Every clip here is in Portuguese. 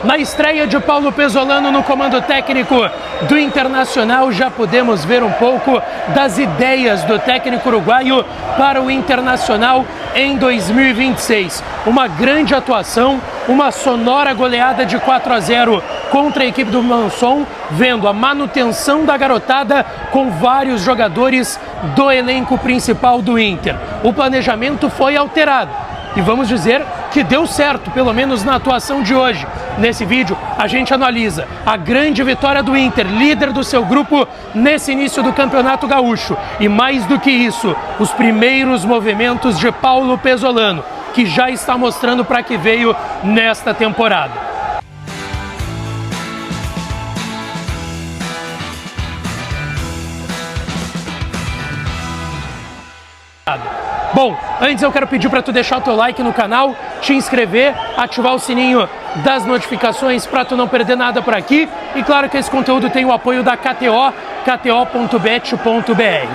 Na estreia de Paulo Pezzolano no comando técnico do Internacional, já podemos ver um pouco das ideias do técnico uruguaio para o Internacional em 2026. Uma grande atuação, uma sonora goleada de 4-0 contra a equipe do Monzón, vendo a manutenção da garotada com vários jogadores do elenco principal do Inter. O planejamento foi alterado e vamos dizer que deu certo, pelo menos na atuação de hoje. Nesse vídeo, a gente analisa a grande vitória do Inter, líder do seu grupo nesse início do Campeonato Gaúcho. E mais do que isso, os primeiros movimentos de Paulo Pezzolano, que já está mostrando para que veio nesta temporada. Bom, antes eu quero pedir para tu deixar o teu like no canal, te inscrever, ativar o sininho das notificações para tu não perder nada por aqui. E claro que esse conteúdo tem o apoio da KTO, kto.bet.br,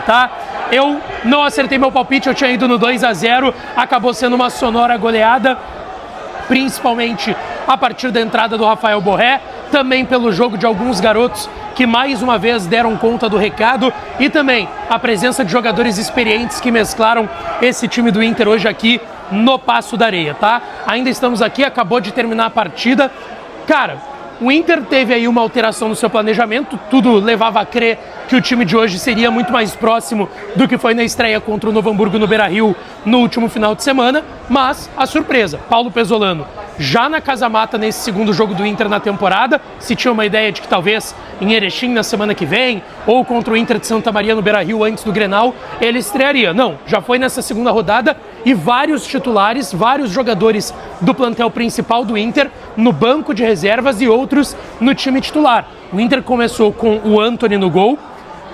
tá? Eu não acertei meu palpite, eu tinha ido no 2-0, acabou sendo uma sonora goleada, principalmente a partir da entrada do Rafael Borré, também pelo jogo de alguns garotos que mais uma vez deram conta do recado e também a presença de jogadores experientes que mesclaram esse time do Inter hoje aqui no Passo da Areia, tá? Ainda estamos aqui, acabou de terminar a partida. Cara, o Inter teve aí uma alteração no seu planejamento, tudo levava a crer que o time de hoje seria muito mais próximo do que foi na estreia contra o Novo Hamburgo no Beira-Rio no último final de semana, mas a surpresa, Paulo Pezzolano já na casa-mata nesse segundo jogo do Inter na temporada, se tinha uma ideia de que talvez em Erechim na semana que vem, ou contra o Inter de Santa Maria no Beira-Rio antes do Grenal, ele estrearia. Não, já foi nessa segunda rodada e vários titulares, vários jogadores do plantel principal do Inter no banco de reservas e outros no time titular. O Inter começou com o Antony no gol,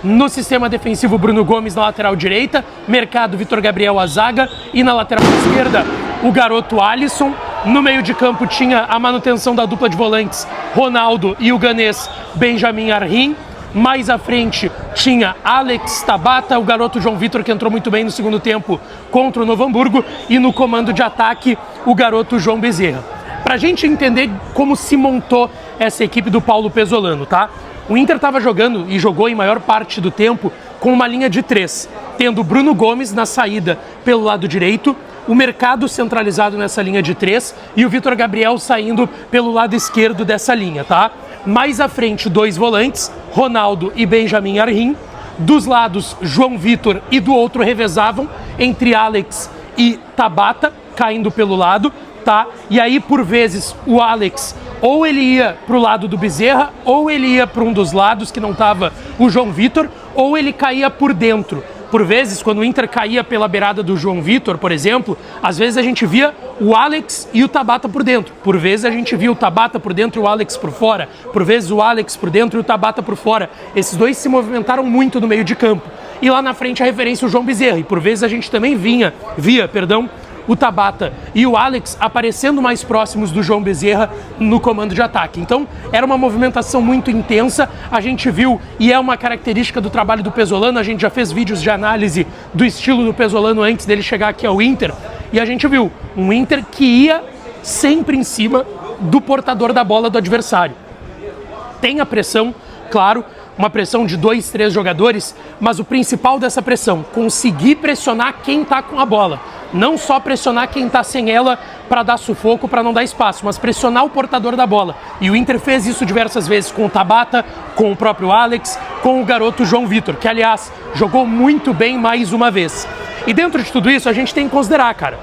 no sistema defensivo Bruno Gomes na lateral direita, Mercado, Vitor Gabriel a zaga e na lateral esquerda o garoto Alisson. No meio de campo tinha a manutenção da dupla de volantes Ronaldo e o ganês Benjamin Arhin. Mais à frente tinha Alex Tabata, o garoto João Vitor, que entrou muito bem no segundo tempo contra o Novo Hamburgo. E no comando de ataque o garoto João Bezerra. Pra gente entender como se montou essa equipe do Paulo Pezzolano, tá? O Inter estava jogando e jogou em maior parte do tempo com uma linha de 3, tendo o Bruno Gomes na saída pelo lado direito, o Mercado centralizado nessa linha de 3 e o Vitor Gabriel saindo pelo lado esquerdo dessa linha, tá? Mais à frente, dois volantes, Ronaldo e Benjamin Arhin. Dos lados, João Vitor e do outro revezavam entre Alex e Tabata, caindo pelo lado, tá? E aí, por vezes, o Alex ou ele ia para o lado do Bezerra, ou ele ia para um dos lados que não estava o João Vitor, ou ele caía por dentro. Por vezes, quando o Inter caía pela beirada do João Vitor, por exemplo, às vezes a gente via o Alex e o Tabata por dentro. Por vezes a gente via o Tabata por dentro e o Alex por fora. Por vezes o Alex por dentro e o Tabata por fora. Esses dois se movimentaram muito no meio de campo. E lá na frente a referência o João Bezerra. E por vezes a gente também via o Tabata e o Alex aparecendo mais próximos do João Bezerra no comando de ataque. Então, era uma movimentação muito intensa, a gente viu, e é uma característica do trabalho do Pezzolano, a gente já fez vídeos de análise do estilo do Pezzolano antes dele chegar aqui ao Inter, e a gente viu um Inter que ia sempre em cima do portador da bola do adversário. Tem a pressão, claro, uma pressão de 2, 3 jogadores, mas o principal dessa pressão, conseguir pressionar quem está com a bola. Não só pressionar quem está sem ela para dar sufoco, para não dar espaço, mas pressionar o portador da bola. E o Inter fez isso diversas vezes com o Tabata, com o próprio Alex, com o garoto João Vitor, que aliás jogou muito bem mais uma vez. E dentro de tudo isso a gente tem que considerar, cara,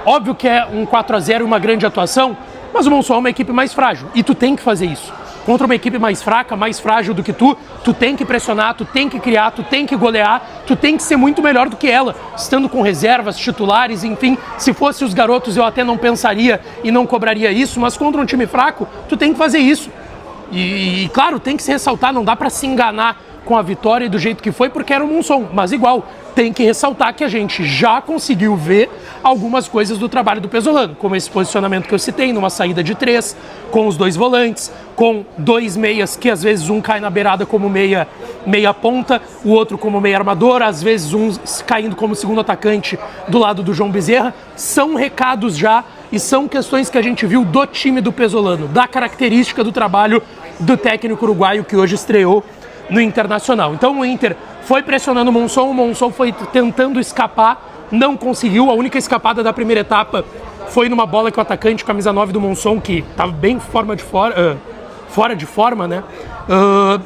óbvio que é um 4-0 e uma grande atuação, mas o Monzón é uma equipe mais frágil e tu tem que fazer isso. Contra uma equipe mais fraca, mais frágil do que tu tem que pressionar, tu tem que criar, tu tem que golear, tu tem que ser muito melhor do que ela, estando com reservas, titulares, enfim. Se fosse os garotos eu até não pensaria e não cobraria isso, mas contra um time fraco, tu tem que fazer isso. E claro, tem que se ressaltar, não dá pra se enganar com a vitória e do jeito que foi, porque era o Monzón, mas igual, tem que ressaltar que a gente já conseguiu ver algumas coisas do trabalho do Pezzolano, como esse posicionamento que eu citei, numa saída de 3, com os dois volantes, com dois meias, que às vezes um cai na beirada como meia ponta, o outro como meia armador, às vezes um caindo como segundo atacante do lado do João Bezerra. São recados já e são questões que a gente viu do time do Pesolano, da característica do trabalho do técnico uruguaio que hoje estreou no Internacional. Então o Inter foi pressionando o Monzon foi tentando escapar, não conseguiu. A única escapada da primeira etapa foi numa bola que o atacante, camisa 9 do Monzon, que estava bem fora de forma, né?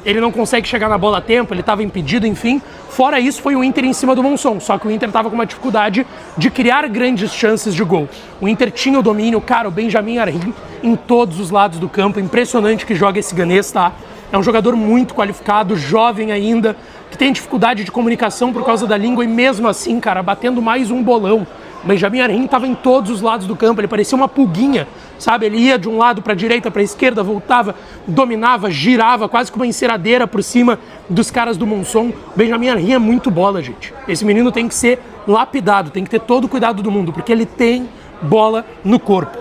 Ele não consegue chegar na bola a tempo, ele estava impedido, enfim. Fora isso, foi o Inter em cima do Monzon, só que o Inter estava com uma dificuldade de criar grandes chances de gol. O Inter tinha o domínio, cara, o Benjamin Arrim em todos os lados do campo, impressionante que joga esse ganês, tá? É um jogador muito qualificado, jovem ainda, que tem dificuldade de comunicação por causa da língua e mesmo assim, cara, batendo mais um bolão. O Benjamin Arrim estava em todos os lados do campo, ele parecia uma pulguinha, sabe? Ele ia de um lado para a direita, para a esquerda, voltava, dominava, girava, quase como uma enceradeira por cima dos caras do Monzon. O Benjamin Arrim é muito bola, gente. Esse menino tem que ser lapidado, tem que ter todo o cuidado do mundo, porque ele tem bola no corpo.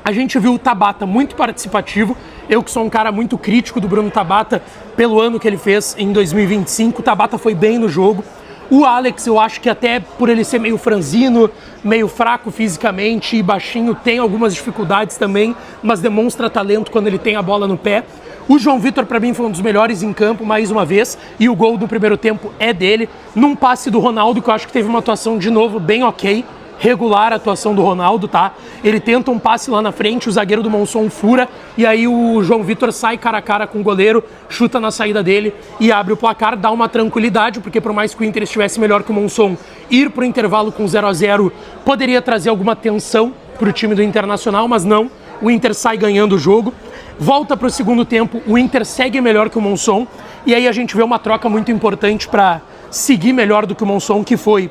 A gente viu o Tabata muito participativo. Eu que sou um cara muito crítico do Bruno Tabata pelo ano que ele fez em 2025, o Tabata foi bem no jogo. O Alex, eu acho que até por ele ser meio franzino, meio fraco fisicamente e baixinho, tem algumas dificuldades também, mas demonstra talento quando ele tem a bola no pé. O João Vitor, para mim, foi um dos melhores em campo, mais uma vez, e o gol do primeiro tempo é dele, num passe do Ronaldo, que eu acho que teve uma atuação, de novo, bem ok. Regular a atuação do Ronaldo, tá? Ele tenta um passe lá na frente, o zagueiro do Monzon fura, e aí o João Vitor sai cara a cara com o goleiro, chuta na saída dele e abre o placar, dá uma tranquilidade, porque por mais que o Inter estivesse melhor que o Monzon, ir pro intervalo com 0-0 poderia trazer alguma tensão pro time do Internacional, mas não, o Inter sai ganhando o jogo. Volta pro segundo tempo, o Inter segue melhor que o Monzon, e aí a gente vê uma troca muito importante para seguir melhor do que o Monzon, que foi,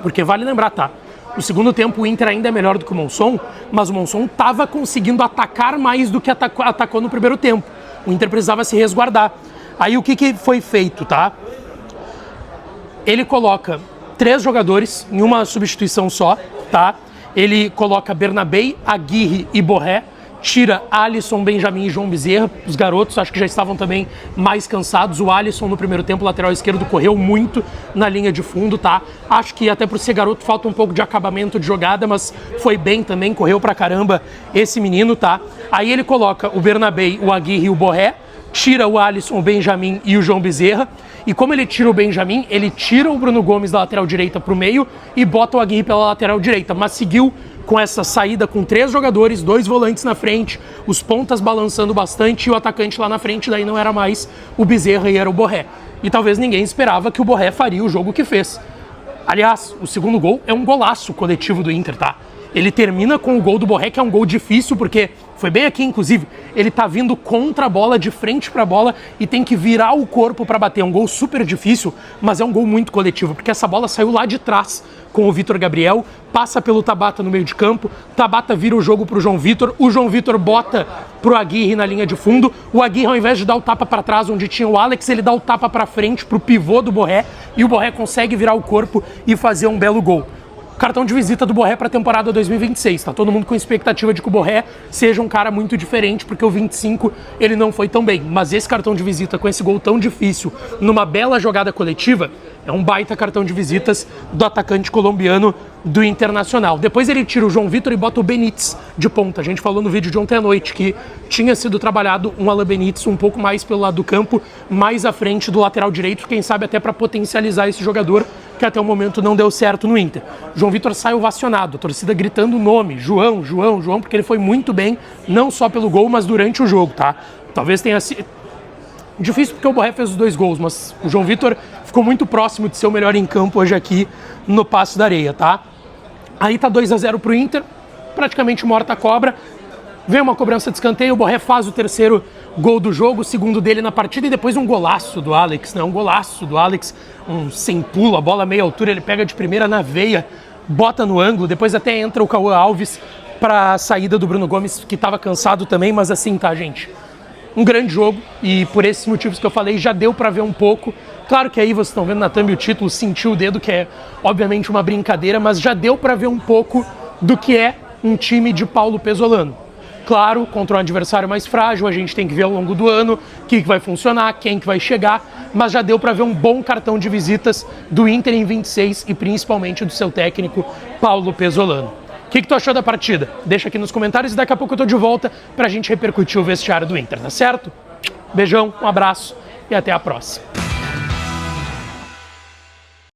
porque vale lembrar, tá? No segundo tempo, o Inter ainda é melhor do que o Monzon, mas o Monzon estava conseguindo atacar mais do que atacou no primeiro tempo. O Inter precisava se resguardar. Aí o que foi feito, tá? Ele coloca 3 jogadores em uma substituição só, tá? Ele coloca Bernabei, Aguirre e Borré, tira Alisson, Benjamin e João Bezerra. Os garotos acho que já estavam também mais cansados. O Alisson no primeiro tempo, lateral esquerdo, correu muito na linha de fundo, tá? Acho que até por ser garoto falta um pouco de acabamento de jogada, mas foi bem também, correu pra caramba esse menino, tá? Aí ele coloca o Bernabei, o Aguirre e o Borré, tira o Alisson, o Benjamin e o João Bezerra. E como ele tira o Benjamin, ele tira o Bruno Gomes da lateral direita pro meio e bota o Aguirre pela lateral direita, mas seguiu com essa saída com 3 jogadores, 2 volantes na frente, os pontas balançando bastante e o atacante lá na frente, daí não era mais o Bezerra e era o Borré. E talvez ninguém esperava que o Borré faria o jogo que fez. Aliás, o segundo gol é um golaço coletivo do Inter, tá? Ele termina com o gol do Borré, que é um gol difícil, porque foi bem aqui, inclusive, ele tá vindo contra a bola, de frente pra bola, e tem que virar o corpo pra bater. É um gol super difícil, mas é um gol muito coletivo, porque essa bola saiu lá de trás com o Vitor Gabriel, passa pelo Tabata no meio de campo, Tabata vira o jogo pro João Vitor, o João Vitor bota pro Aguirre na linha de fundo, o Aguirre, ao invés de dar o tapa pra trás onde tinha o Alex, ele dá o tapa pra frente pro pivô do Borré, e o Borré consegue virar o corpo e fazer um belo gol. Cartão de visita do Borré para a temporada 2026, tá todo mundo com expectativa de que o Borré seja um cara muito diferente, porque o 25 ele não foi tão bem, mas esse cartão de visita com esse gol tão difícil, numa bela jogada coletiva, é um baita cartão de visitas do atacante colombiano do Internacional. Depois ele tira o João Vitor e bota o Benítez de ponta. A gente falou no vídeo de ontem à noite que tinha sido trabalhado um Alan Benítez um pouco mais pelo lado do campo, mais à frente do lateral direito, quem sabe até para potencializar esse jogador, que até o momento não deu certo no Inter. João Vitor sai ovacionado, a torcida gritando o nome, João, João, João, porque ele foi muito bem, não só pelo gol, mas durante o jogo, tá? Talvez tenha sido difícil porque o Borré fez os 2 gols, mas o João Vitor ficou muito próximo de ser o melhor em campo hoje aqui no Passo da Areia, tá? Aí tá 2-0 pro Inter, praticamente morta a cobra, vem uma cobrança de escanteio, o Borré faz o terceiro gol do jogo, o segundo dele na partida, e depois um golaço do Alex, né? Um golaço do Alex, um sem pulo, a bola a meia altura, ele pega de primeira na veia, bota no ângulo, depois até entra o Cauã Alves para a saída do Bruno Gomes, que estava cansado também, mas assim, tá, gente? Um grande jogo, e por esses motivos que eu falei, já deu para ver um pouco. Claro que aí vocês estão vendo na thumb o título, sentiu o dedo, que é obviamente uma brincadeira, mas já deu para ver um pouco do que é um time de Paulo Pesolano. Claro, contra um adversário mais frágil, a gente tem que ver ao longo do ano o que vai funcionar, quem que vai chegar, mas já deu para ver um bom cartão de visitas do Inter em 26 e principalmente do seu técnico Paulo Pesolano. O que tu achou da partida? Deixa aqui nos comentários e daqui a pouco eu tô de volta pra gente repercutir o vestiário do Inter, tá certo? Beijão, um abraço e até a próxima.